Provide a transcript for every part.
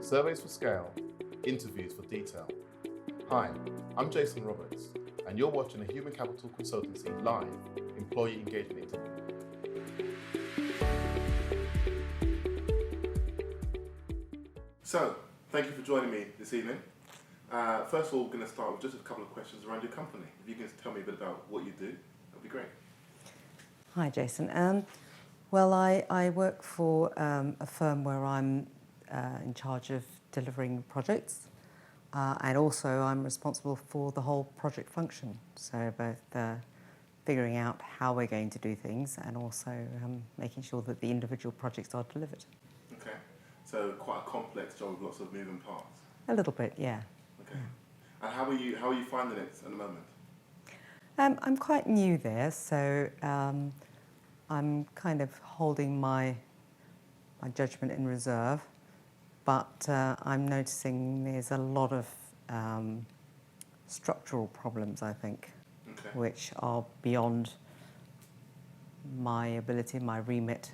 surveys for scale, interviews for detail. Hi, I'm Jason Roberts, and you're watching a Human Capital Consultancy live employee engagement interview. So, thank you for joining me this evening. First of all, we're going to start with just a couple of questions around your company. If you can tell me a bit about what you do, that'd be great. Hi, Jason. Well, I work for a firm where I'm in charge of delivering projects, and also I'm responsible for the whole project function. So both figuring out how we're going to do things and also making sure that the individual projects are delivered. Okay, so quite a complex job with lots of moving parts. A little bit, yeah. Okay, and how are you finding it at the moment? I'm quite new there, so I'm kind of holding my judgment in reserve, but I'm noticing there's a lot of structural problems, I think, Okay. which are beyond my ability, my remit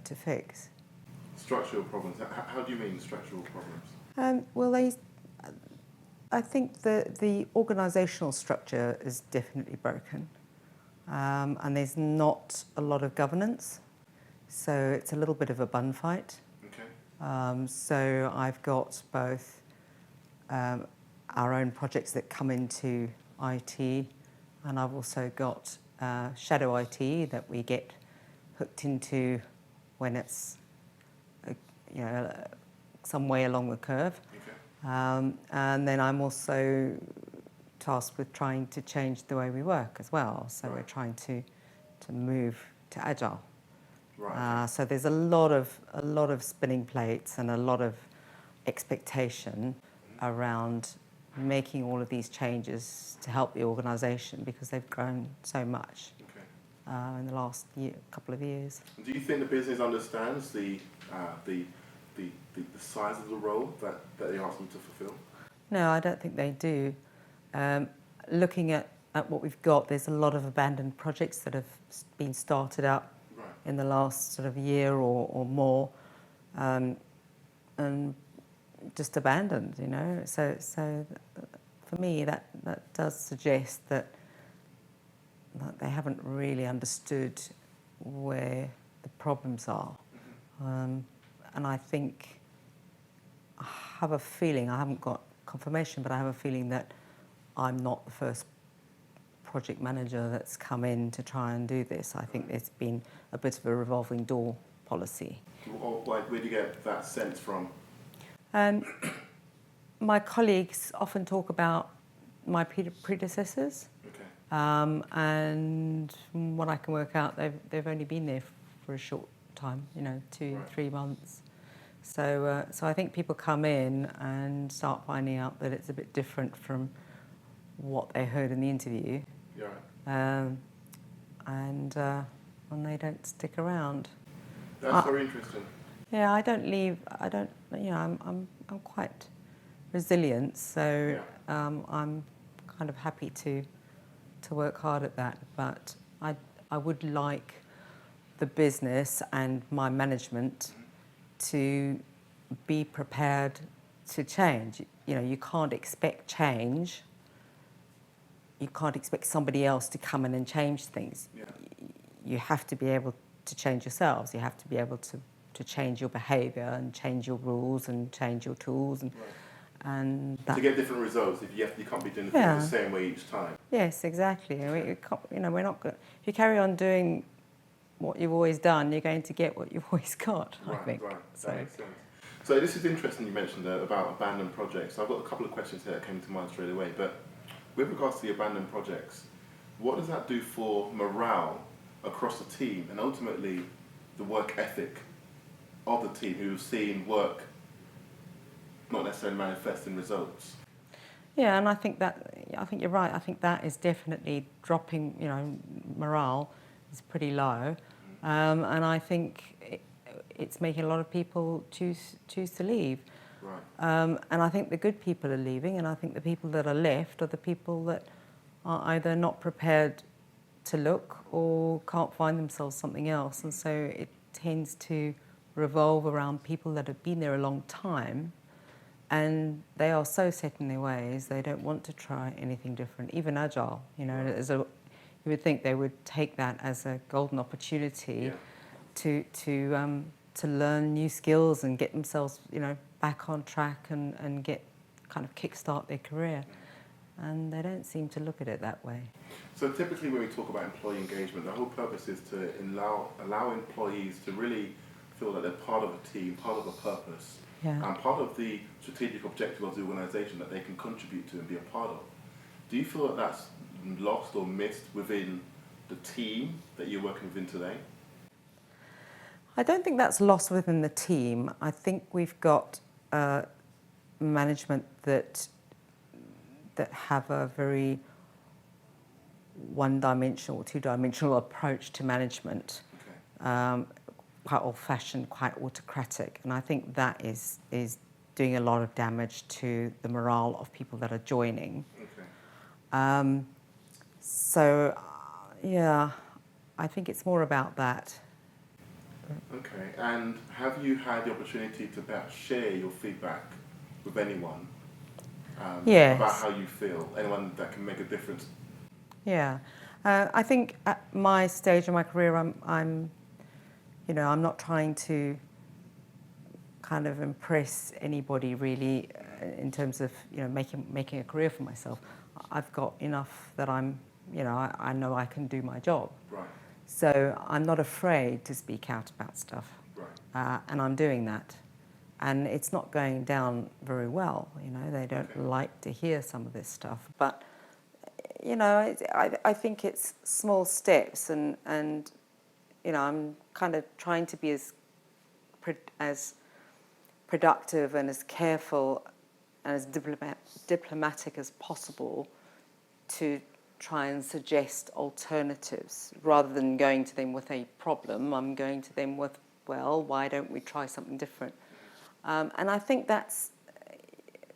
to fix. Structural problems. How do you mean structural problems? Well, I think the organisational structure is definitely broken. And there's not a lot of governance, so it's a little bit of a bun fight. Okay. So I've got both our own projects that come into IT, and I've also got shadow IT that we get hooked into when it's some way along the curve. Okay. And then I'm also tasked with trying to change the way we work as well. So Right. we're trying to move to agile. Right. So there's a lot of spinning plates and a lot of expectation around making all of these changes to help the organisation because they've grown so much Okay. in the last couple of years. Do you think the business understands the size of the role that they ask them to fulfil? No, I don't think they do. Looking at what we've got, there's a lot of abandoned projects that have been started up Right. in the last sort of year or more, and just abandoned, you know. So for me, that does suggest that they haven't really understood where the problems are. And I think, I have a feeling, I haven't got confirmation, but I have a feeling that I'm not the first project manager that's come in to try and do this. I think there's been a bit of a revolving door policy. Where do you get that sense from? My colleagues often talk about my predecessors, Okay. and from what I can work out, they've only been there for a short time, 2, Right. 3 months. So I think people come in and start finding out that it's a bit different from what they heard in the interview, Yeah. Right. and they don't stick around. That's very interesting. Yeah, I don't leave. I don't. I'm quite resilient, so I'm kind of happy to work hard at that. But I would like the business and my management to be prepared to change. You can't expect change. You can't expect somebody else to come in and change things. Yeah. You have to be able to change yourselves. You have to be able to change your behaviour and change your rules and change your tools and Right. and that. To get different results, you can't be doing things the same way each time. Yes, exactly. We're not good. If you carry on doing what you've always done, you're going to get what you've always got. Right. I think. Right. That makes sense. So this is interesting. You mentioned about abandoned projects. I've got a couple of questions here that came to mind straight away. But with regards to the abandoned projects, what does that do for morale across the team and ultimately the work ethic of the team who've seen work not necessarily manifest in results? Yeah, and I think you're right. I think that is definitely dropping. Morale is pretty low, and I think it's making a lot of people choose to leave. Right. And I think the good people are leaving, and I think the people that are left are the people that are either not prepared to look or can't find themselves something else. And so it tends to revolve around people that have been there a long time And they are so set in their ways, they don't want to try anything different, even agile. You know, you would think they would take that as a golden opportunity to learn new skills and get themselves, you know, back on track and get kind of kickstart their career. And they don't seem to look at it that way. So typically when we talk about employee engagement, the whole purpose is to allow employees to really feel that they're part of a team, part of a purpose, and part of the strategic objective of the organisation that they can contribute to and be a part of. Do you feel that that's lost or missed within the team that you're working within today? I don't think that's lost within the team. I think we've got management that have a very one-dimensional or two-dimensional approach to management. Okay. Quite old-fashioned, quite autocratic, and I think that is doing a lot of damage to the morale of people that are joining. Okay. I think it's more about that. Okay, and have you had the opportunity to perhaps share your feedback with anyone yes. about how you feel? Anyone that can make a difference? Yeah, I think at my stage of my career, I'm not trying to kind of impress anybody really in terms of, you know, making a career for myself. I've got enough that I know I can do my job. Right. So I'm not afraid to speak out about stuff. Right. And I'm doing that. And it's not going down very well, you know, they don't like to hear some of this stuff. But, you know, I think it's small steps and you know, I'm kind of trying to be as productive and as careful and as diplomatic as possible to try and suggest alternatives. Rather than going to them with a problem, I'm going to them with, well, why don't we try something different? And I think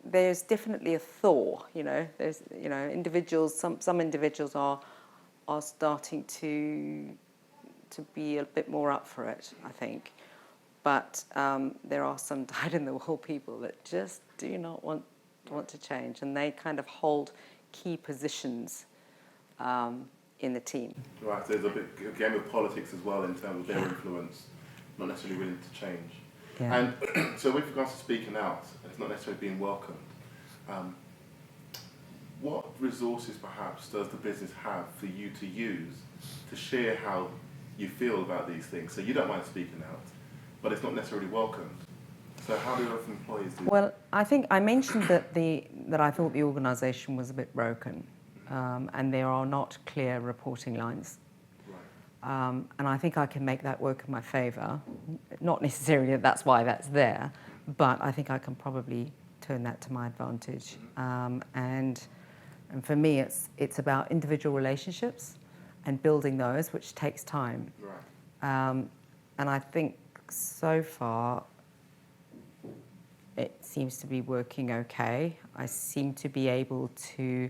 there's definitely a thaw, you know. There's, you know, individuals, some individuals are starting to be a bit more up for it, I think. But there are some dyed-in-the-wool people that just do not want to change, and they kind of hold key positions in the team. Right, so there's a game of politics as well in terms of their influence, not necessarily willing to change. Yeah. And so with regards to speaking out, it's not necessarily being welcomed. What resources perhaps does the business have for you to use to share how you feel about these things? So you don't mind speaking out, but it's not necessarily welcomed. So how do other employees do that? Well, I think I mentioned that I thought the organisation was a bit broken, and there are not clear reporting lines. Right. And I think I can make that work in my favour. Not necessarily that's why that's there, but I think I can probably turn that to my advantage. And for me, it's about individual relationships and building those, which takes time. Right. And I think so far it seems to be working okay. I seem to be able to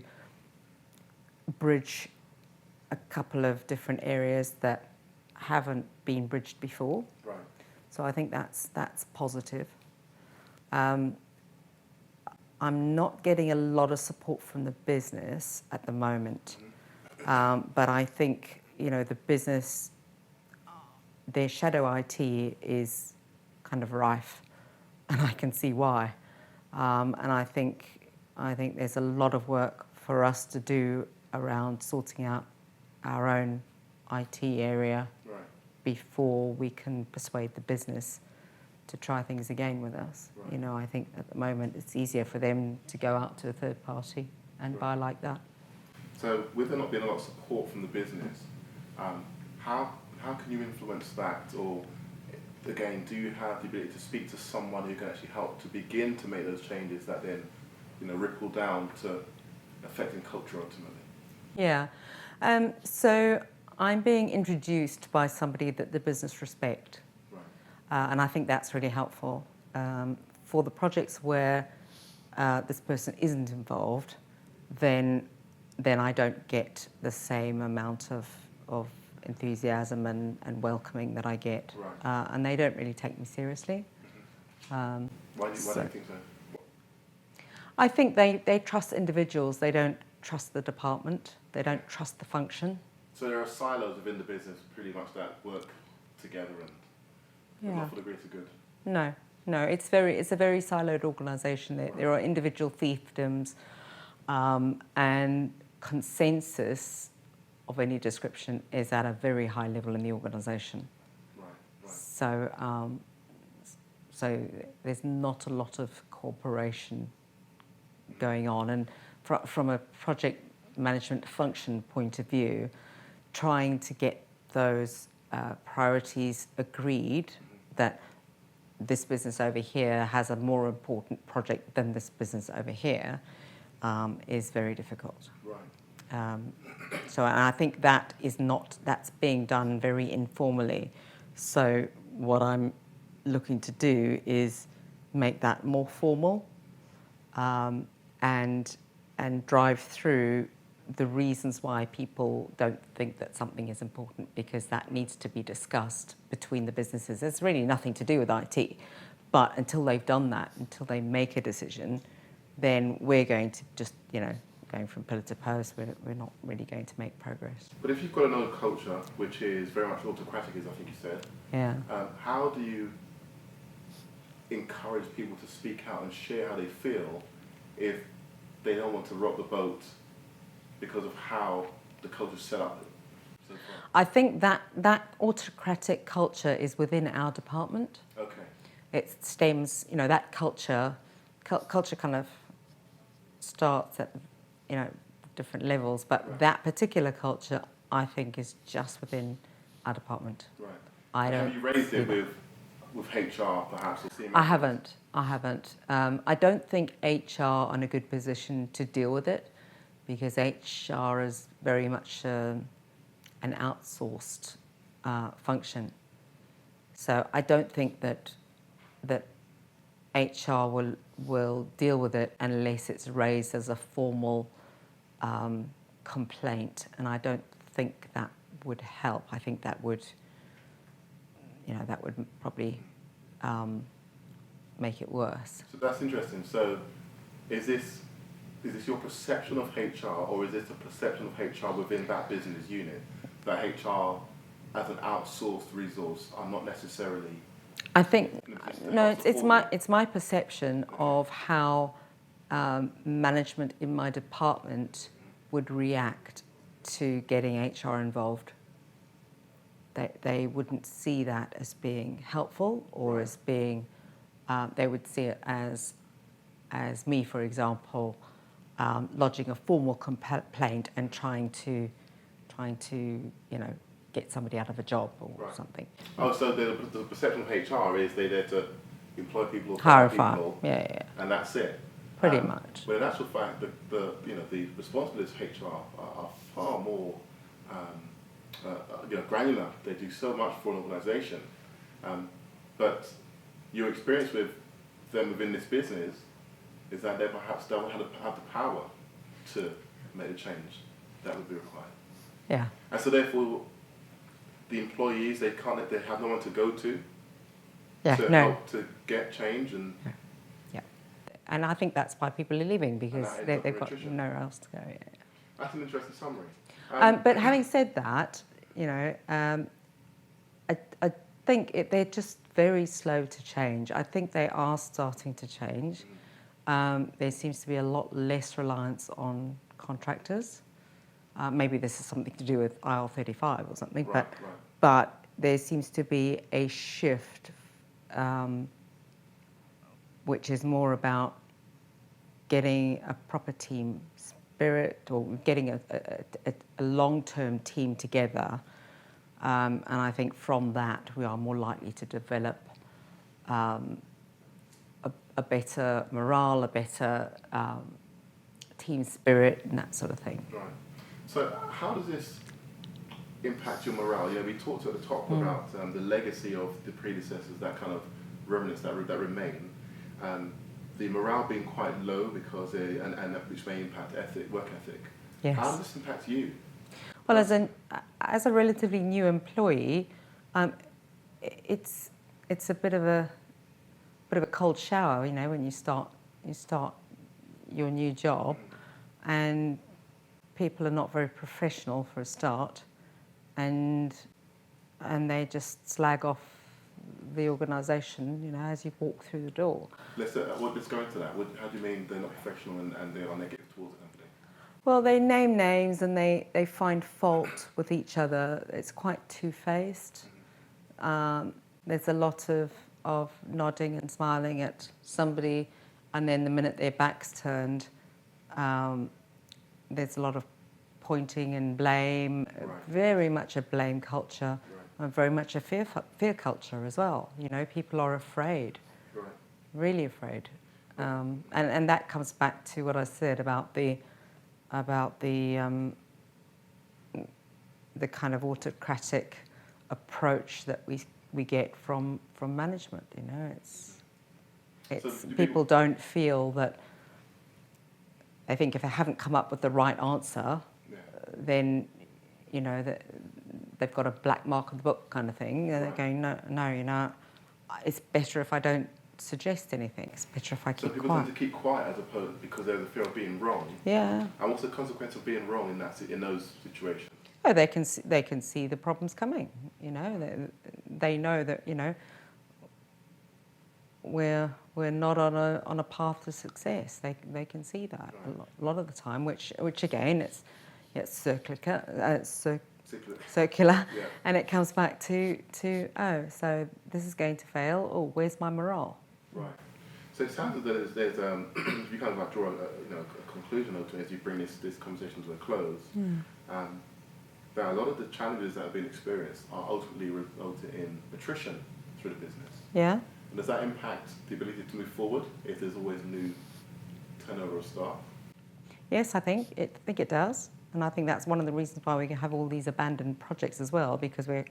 bridge a couple of different areas that haven't been bridged before. Right. So I think that's positive. I'm not getting a lot of support from the business at the moment, but I think, you know, the business, their shadow IT is kind of rife, and I can see why. And I think there's a lot of work for us to do around sorting out our own IT area before we can persuade the business to try things again with us. Right. You know, I think at the moment it's easier for them to go out to a third party and buy like that. So with there not being a lot of support from the business, how can you influence that? Or again, do you have the ability to speak to someone who can actually help to begin to make those changes that then, you know, ripple down to affecting culture ultimately? Yeah. So I'm being introduced by somebody that the business respect. And I think that's really helpful. For the projects where this person isn't involved, then I don't get the same amount of enthusiasm and welcoming that I get. Right. And they don't really take me seriously. Why do you think so? I think they trust individuals. They don't trust the department. They don't trust the function. So there are silos within the business pretty much that work together and not for the greater good. No, it's a very siloed organisation. There are individual fiefdoms, and consensus of any description is at a very high level in the organisation. Right. So there's not a lot of cooperation going on, and from a project management function point of view, trying to get those priorities agreed, that this business over here has a more important project than this business over here, is very difficult. Right. So I think that's being done very informally. So what I'm looking to do is make that more formal, and drive through the reasons why people don't think that something is important, because that needs to be discussed between the businesses. It's really nothing to do with IT, but until they've done that, until they make a decision, then we're going to just, going from pillar to post, we're not really going to make progress. But if you've got another culture, which is very much autocratic, as I think you said, Yeah. How do you encourage people to speak out and share how they feel if they don't want to rock the boat because of how the culture's set up so far? I think that autocratic culture is within our department. Okay. It stems, that culture kind of starts at, different levels, but that particular culture, I think, is just within our department. Right. Have you raised it with HR, perhaps, or CMS? I haven't. I don't think HR are in a good position to deal with it, because HR is very much an outsourced function. So I don't think that HR will deal with it unless it's raised as a formal complaint, and I don't think that would help. I think that would probably make it worse. So that's interesting. So is this your perception of HR, or is this a perception of HR within that business unit, that HR as an outsourced resource are not necessarily? I think it's my perception of how management in my department would react to getting HR involved. They wouldn't see that as being helpful, or as being. They would see it as me, for example, lodging a formal complaint and trying to get somebody out of a job or something. Oh, so the perception of HR is they're there to employ people or hire people, yeah, and that's it. Pretty much. But in actual fact, the responsibilities of HR are far more granular. They do so much for an organisation, but your experience with them within this business is that they perhaps don't have the power to make the change that would be required. Yeah. And so therefore, the employees, they have no one to go to help to get change. And yeah. And I think that's why people are leaving, because they've got attrition. nowhere else to go. Yeah. That's an interesting summary. But having said that, I think they're just very slow to change. I think they are starting to change. There seems to be a lot less reliance on contractors. Maybe this is something to do with IR35 or something, but there seems to be a shift, which is more about getting a proper team spirit, or getting a long-term team together. And I think from that we are more likely to develop a better morale, a better team spirit, and that sort of thing. Right. So how does this impact your morale? We talked at the top about the legacy of the predecessors, that kind of remnants that remain. The morale being quite low because which may impact work ethic. Yes. How does this impact you? Well, as a relatively new employee, it's a bit of a cold shower, when you start your new job, and people are not very professional for a start, and they just slag off the organisation, you know, as you walk through the door. Let's go into that. How do you mean they're not professional and they are negative towards the company? Well, they name names and they find fault with each other. It's quite two-faced. There's a lot of nodding and smiling at somebody, and then the minute their back's turned, there's a lot of pointing and blame. Right. Very much a blame culture, right. and very much a fear culture as well. You know, people are afraid, right. really afraid, and that comes back to what I said about the kind of autocratic approach that we get from management. You know, it's So people don't feel that. I think if they haven't come up with the right answer, then you know that they've got a black mark on the book kind of thing. And they're going, no, you know, it's better if I don't suggest anything. It's better if I keep quiet. So people tend to keep quiet as opposed because there's a fear of being wrong. Yeah. And what's the consequence of being wrong in those situations? Oh, they can see the problems coming. You know, they know that, you know, we're not on a path to success. They can see that a lot of the time, which again it's circular, Yeah. and it comes back to so this is going to fail. Oh, where's my morale? Right. So it sounds as though there's if you kind of like draw a conclusion to it as you bring this conversation to a close. That a lot of the challenges that have been experienced are ultimately resulted in attrition through the business. Yeah. And does that impact the ability to move forward if there's always new turnover of staff? Yes, I think it does, and I think that's one of the reasons why we have all these abandoned projects as well, because we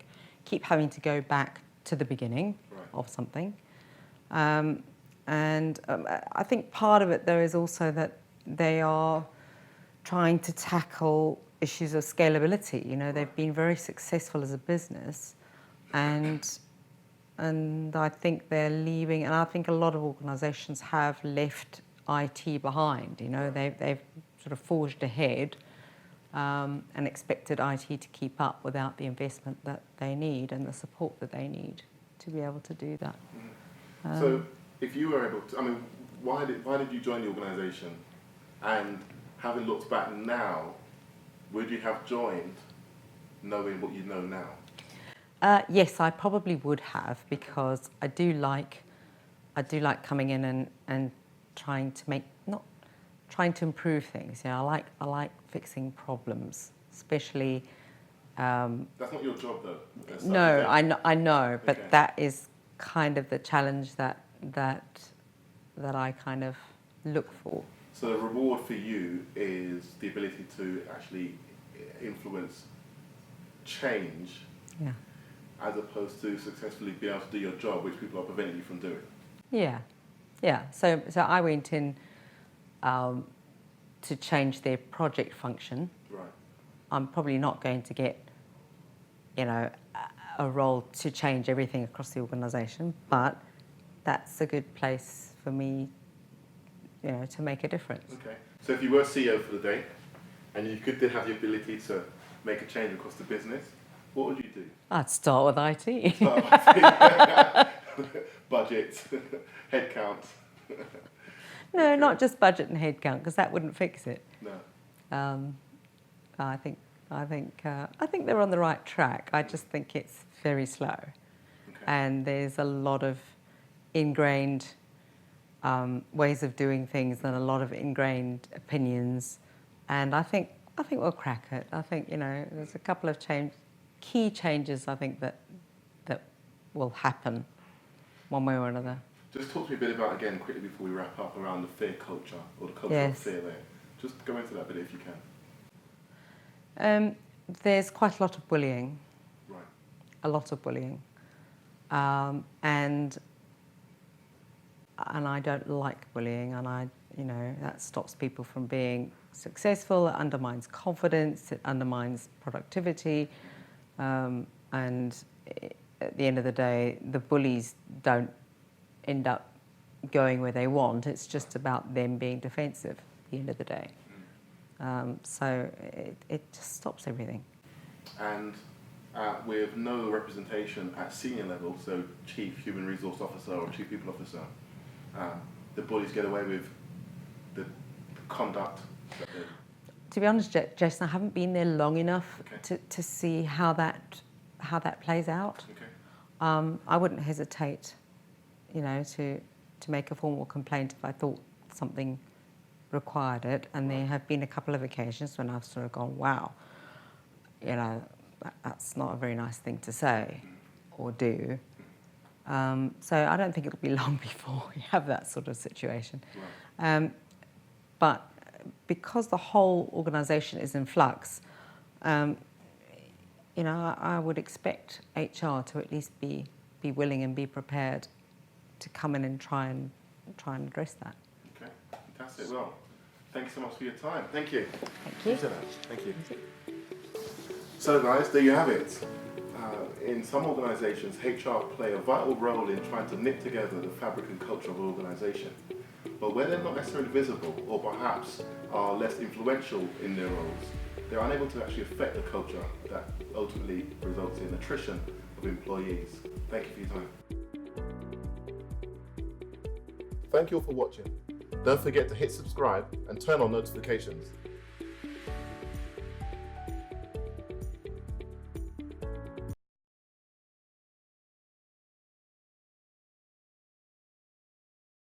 keep having to go back to the beginning of something. And I think part of it though is also that they are trying to tackle issues of scalability. You know, they've been very successful as a business, and I think they're leaving, and I think a lot of organisations have left IT behind. You know, they've sort of forged ahead and expected IT to keep up without the investment that they need and the support that they need to be able to do that. So, if you were able to, I mean, why did you join the organisation? And having looked back now, would you have joined knowing what you know now? Yes, I probably would have, because I do like coming in and trying to improve things. You know, I like fixing problems, especially. That's not your job, though. No, I know, but Okay. that is kind of the challenge that I kind of look for. So the reward for you is the ability to actually influence change, as opposed to successfully be able to do your job, which people are preventing you from doing. Yeah. So I went in to change their project function. Right. I'm probably not going to get, you know, a role to change everything across the organisation, but that's a good place for me, you know, to make a difference. Okay. So if you were CEO for the day, and you did have the ability to make a change across the business, what would you do? I'd start with IT. Budget, headcount. No, not just budget and headcount, because that wouldn't fix it. No. I think they're on the right track. I just think it's very slow, and there's a lot of ingrained ways of doing things and a lot of ingrained opinions, and I think we'll crack it. I think, you know, there's a couple of key changes I think that will happen one way or another. Just talk to me a bit about, again, quickly before we wrap up, around the fear culture, or the culture of fear there. Just go into that bit if you can. There's quite a lot of bullying. Right. A lot of bullying. And I don't like bullying, and that stops people from being successful. It undermines confidence. It undermines productivity. And at the end of the day, the bullies don't end up going where they want. It's just about them being defensive. the end of the day. So it just stops everything. And with no representation at senior level, so Chief Human Resource Officer or Chief People Officer, the bullies get away with the conduct. To be honest, Jason, I haven't been there long enough to see how that plays out. Okay. I wouldn't hesitate, to make a formal complaint if I thought something required it. And there have been a couple of occasions when I've sort of gone, wow, that's not a very nice thing to say or do. So I don't think it'll be long before we have that sort of situation. Right. But because the whole organisation is in flux, I would expect HR to at least be willing and be prepared to come in and try and address that. Okay, fantastic. Well, thank you so much for your time. Thank you. Thank you. Thank you. So guys, there you have it. In some organisations, HR play a vital role in trying to knit together the fabric and culture of an organisation. But where they're not necessarily visible, or perhaps are less influential in their roles, they're unable to actually affect the culture that ultimately results in attrition of employees. Thank you for your time. Thank you all for watching. Don't forget to hit subscribe and turn on notifications.